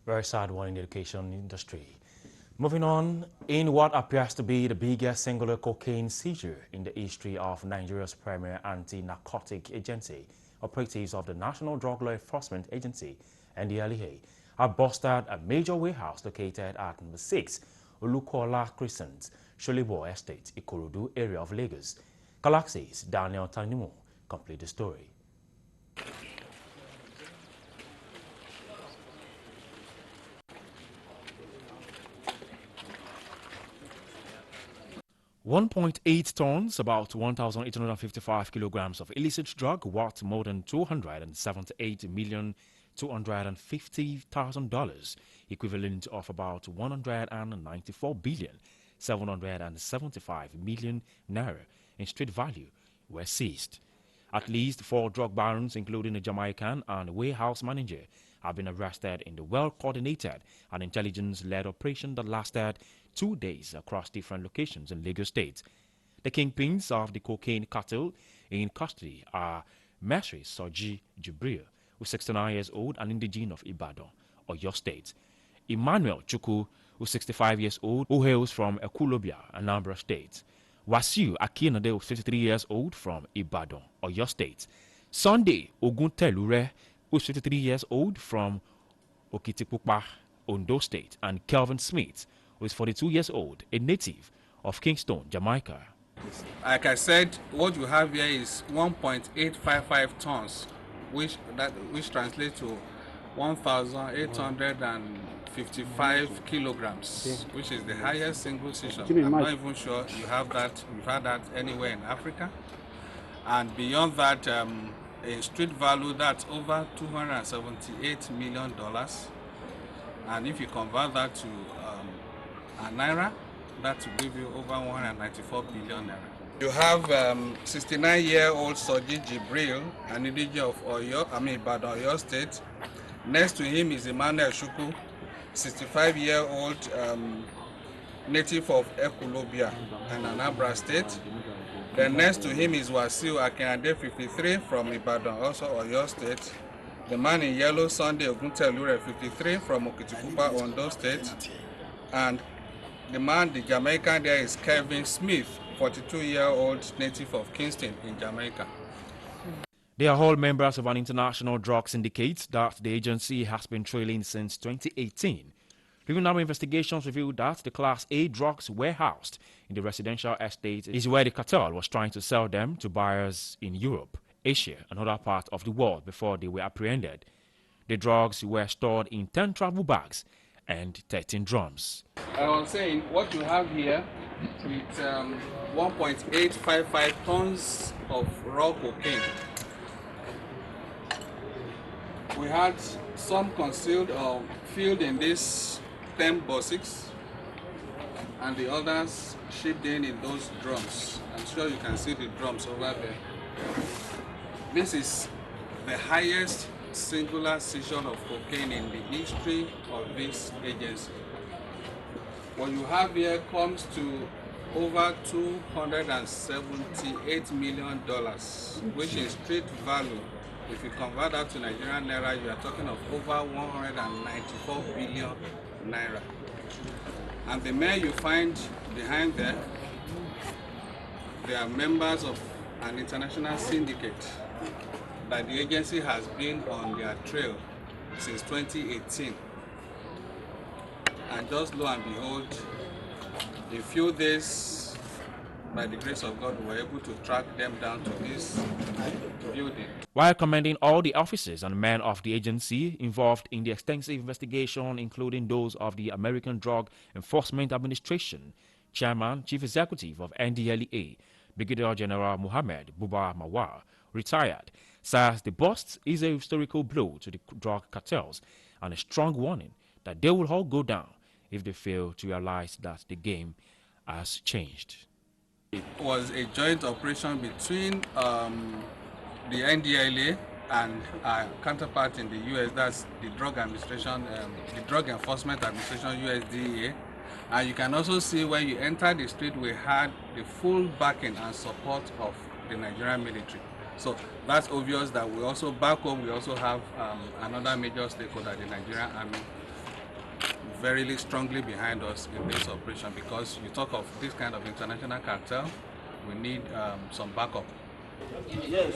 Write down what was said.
Very sad one in the education industry. Moving on, in what appears to be the biggest singular cocaine seizure in the history of Nigeria's premier anti-narcotic agency, operatives of the National Drug Law Enforcement Agency, NDLEA, have busted a major warehouse located at number 6 Olukola Crescent, Sholibo Estate, Ikorodu area of Lagos. Galaxy's Daniel Tanimu complete the story. $1.8 tons, about 1,855 kilograms of illicit drug worth more than $278,250,000, equivalent of about 194,775 million naira in street value, were seized. At least 4 drug barons, including a Jamaican and warehouse manager, have been arrested in the well-coordinated and intelligence-led operation that lasted 2 days across different locations in Lagos State. The kingpins of the cocaine cartel in custody are Mesri Soji Jibril, who's 69 years old and indigene of Ibadan, Oyo State; Emmanuel Chukwu, who's 65 years old, who hails from Ekulobia, Anambra State; Wasiu Akinade, who's 53 years old, from Ibadan, Oyo State; Sunday Oguntelure, who's 53 years old, from Okitipupa, Ondo State; and Kelvin Smith, who is 42 years old, a native of Kingston, Jamaica. Like I said, what you have here is 1.855 tons, which translates to 1,855 kilograms, which is the highest single seizure. I'm not even sure you've had that anywhere in Africa. And beyond that, in street value, that's over $278 million. And if you convert that to a naira, that will give you over 194 billion naira. You have 69-year-old Soji Jibril, an indigenous of Ibadan, Oyo State. Next to him is Emmanuel Chukwu, 65-year-old native of Ekulobia and Anambra State. Then next to him is Wasiu Akinade, 53, from Ibadan, also Oyo State. The man in yellow, Sunday Oguntelure, 53, from Okitipupa, Ondo State. And the Jamaican there is Kelvin Smith, 42-year-old native of Kingston in Jamaica. They are all members of an international drug syndicate that the agency has been trailing since 2018. Preliminary investigations revealed that the Class A drugs warehoused in the residential estate is where the cartel was trying to sell them to buyers in Europe, Asia, and other parts of the world before they were apprehended. The drugs were stored in 10 travel bags and 13 drums. I was saying, what you have here is 1.855 tons of raw cocaine. We had some concealed or filled in these 10 buses, and the others shipped in those drums. I'm sure you can see the drums over there. This is the highest singular seizure of cocaine in the history of this agency. What you have here comes to over $278 million, which in street value, if you convert that to Nigerian naira, you are talking of over 194 billion naira. And the men you find behind there, they are members of an international syndicate that the agency has been on their trail since 2018. And just lo and behold, in a few days, by the grace of God, we were able to track them down to this building. While commending all the officers and men of the agency involved in the extensive investigation, including those of the American Drug Enforcement Administration, Chairman, Chief Executive of NDLEA, Brigadier General Muhammad Buba Mawar, retired, says the bust is a historical blow to the drug cartels and a strong warning that they will all go down if they fail to realize that the game has changed. It was a joint operation between the NDLEA and our counterpart in the US, that's the Drug Administration, the Drug Enforcement Administration, USDA. And you can also see when you enter the street, we had the full backing and support of the Nigerian military. So that's obvious that we also back home, we also have another major stakeholder, the Nigerian Army, very strongly behind us in this operation, because you talk of this kind of international cartel, we need some backup. Yes.